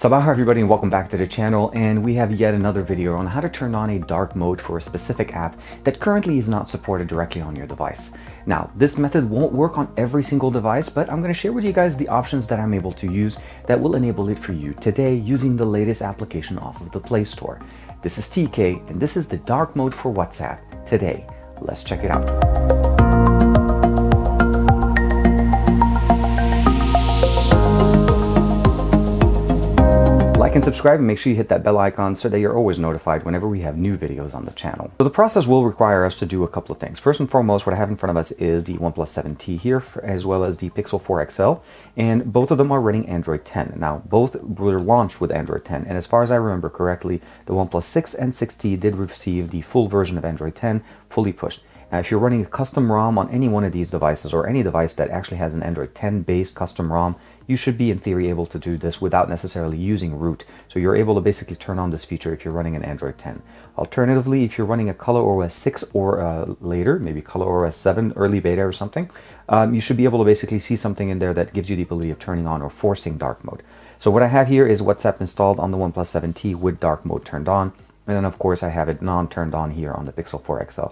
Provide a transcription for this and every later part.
Sabah everybody and welcome back to the channel, and we have yet another video on how to turn on a dark mode for a specific app that currently is not supported directly on your device. Now, this method won't work on every single device, but I'm going to share with you guys the options that I'm able to use that will enable it for you today using the latest application off of the Play Store. This is TK and this is the dark mode for WhatsApp today. Let's check it out. Like and subscribe and make sure you hit that bell icon so that you're always notified whenever we have new videos on the channel. So the process will require us to do a couple of things. First and foremost, what I have in front of us is the OnePlus 7T here, as well as the Pixel 4 XL, and both of them are running Android 10. Now, both were launched with Android 10, and as far as I remember correctly, the OnePlus 6 and 6T did receive the full version of Android 10 fully pushed. Now, if you're running a custom ROM on any one of these devices or any device that actually has an Android 10 based custom ROM, you should be in theory able to do this without necessarily using root. So you're able to basically turn on this feature if you're running an Android 10. Alternatively, if you're running a ColorOS 6 or later, maybe ColorOS 7 early beta or something, you should be able to basically see something in there that gives you the ability of turning on or forcing dark mode. So what I have here is WhatsApp installed on the OnePlus 7T with dark mode turned on. And then of course I have it non-turned on here on the Pixel 4 XL.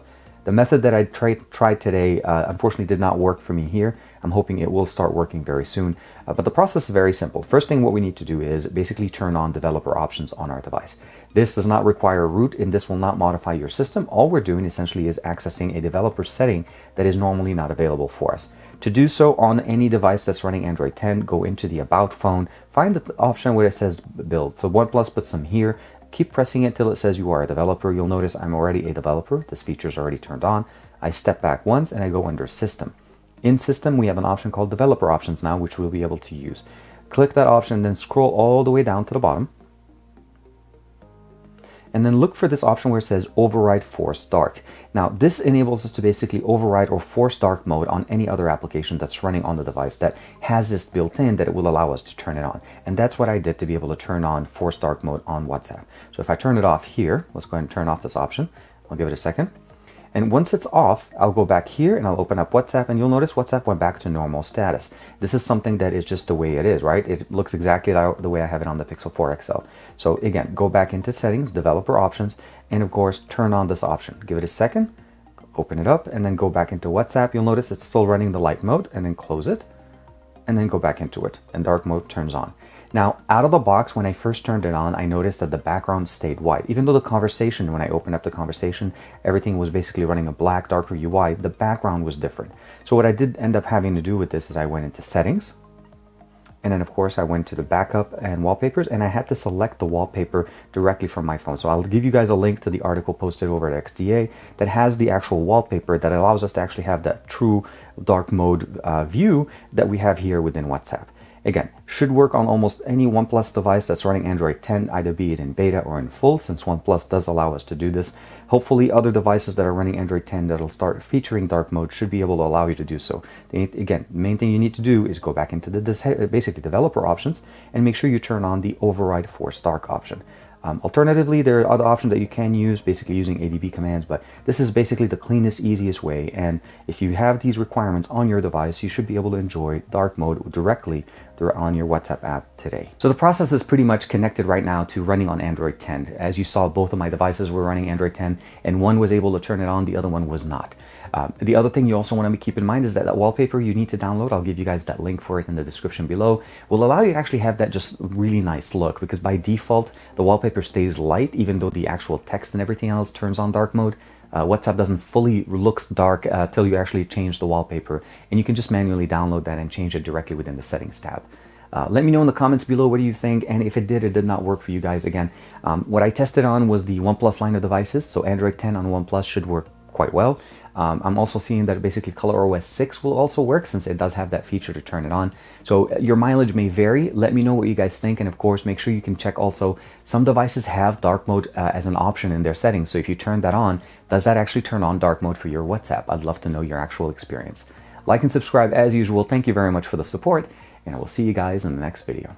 The method that I tried today unfortunately did not work for me here. I'm hoping it will start working very soon. But the process is very simple. First thing what we need to do is basically turn on developer options on our device. This does not require root and this will not modify your system. All we're doing essentially is accessing a developer setting that is normally not available for us. To do so on any device that's running Android 10, go into the About phone, find the option where it says Build. So OnePlus puts them here. Keep pressing it till it says you are a developer. You'll notice I'm already a developer. This feature is already turned on. I step back once and I go under System. In System, we have an option called Developer Options now, which we'll be able to use. Click that option, then scroll all the way down to the bottom. And then look for this option where it says Override Force Dark. Now, this enables us to basically override or force dark mode on any other application that's running on the device that has this built in that it will allow us to turn it on. And that's what I did to be able to turn on force dark mode on WhatsApp. So if I turn it off here, let's go ahead and turn off this option. I'll give it a second. And once it's off, I'll go back here and I'll open up WhatsApp and you'll notice WhatsApp went back to normal status. This is something that is just the way it is, right? It looks exactly the way I have it on the Pixel 4 XL. So again, go back into settings, developer options, and of course, turn on this option. Give it a second, open it up, and then go back into WhatsApp. You'll notice it's still running the light mode, and then close it, and then go back into it, and dark mode turns on. Now, out of the box, when I first turned it on, I noticed that the background stayed white. Even though the conversation, when I opened up the conversation, everything was basically running a black, darker UI, the background was different. So what I did end up having to do with this is I went into settings, and then of course I went to the backup and wallpapers, and I had to select the wallpaper directly from my phone. So I'll give you guys a link to the article posted over at XDA that has the actual wallpaper that allows us to actually have that true dark mode view that we have here within WhatsApp. Again, should work on almost any OnePlus device that's running Android 10, either be it in beta or in full, since OnePlus does allow us to do this. Hopefully other devices that are running Android 10 that'll start featuring dark mode should be able to allow you to do so. Again, the main thing you need to do is go back into the basically developer options and make sure you turn on the Override Force Dark option. Alternatively, there are other options that you can use, basically using ADB commands, but this is basically the cleanest, easiest way. And if you have these requirements on your device, you should be able to enjoy dark mode directly on your WhatsApp app today. So the process is pretty much connected right now to running on Android 10. As you saw, both of my devices were running Android 10, and one was able to turn it on, the other one was not. The other thing you also want to keep in mind is that wallpaper you need to download, I'll give you guys that link for it in the description below, will allow you to actually have that just really nice look, because by default, the wallpaper stays light, even though the actual text and everything else turns on dark mode. WhatsApp doesn't fully looks dark till you actually change the wallpaper, and you can just manually download that and change it directly within the settings tab. Let me know in the comments below what do you think, and if it did not work for you guys. Again, what I tested on was the OnePlus line of devices, so Android 10 on OnePlus should work quite well. I'm also seeing that basically ColorOS 6 will also work, since it does have that feature to turn it on. So your mileage may vary. Let me know what you guys think, and of course make sure you can check also, some devices have dark mode as an option in their settings. So if you turn that on, does that actually turn on dark mode for your WhatsApp? I'd love to know your actual experience. Like and subscribe as usual. Thank you very much for the support, and I will see you guys in the next video.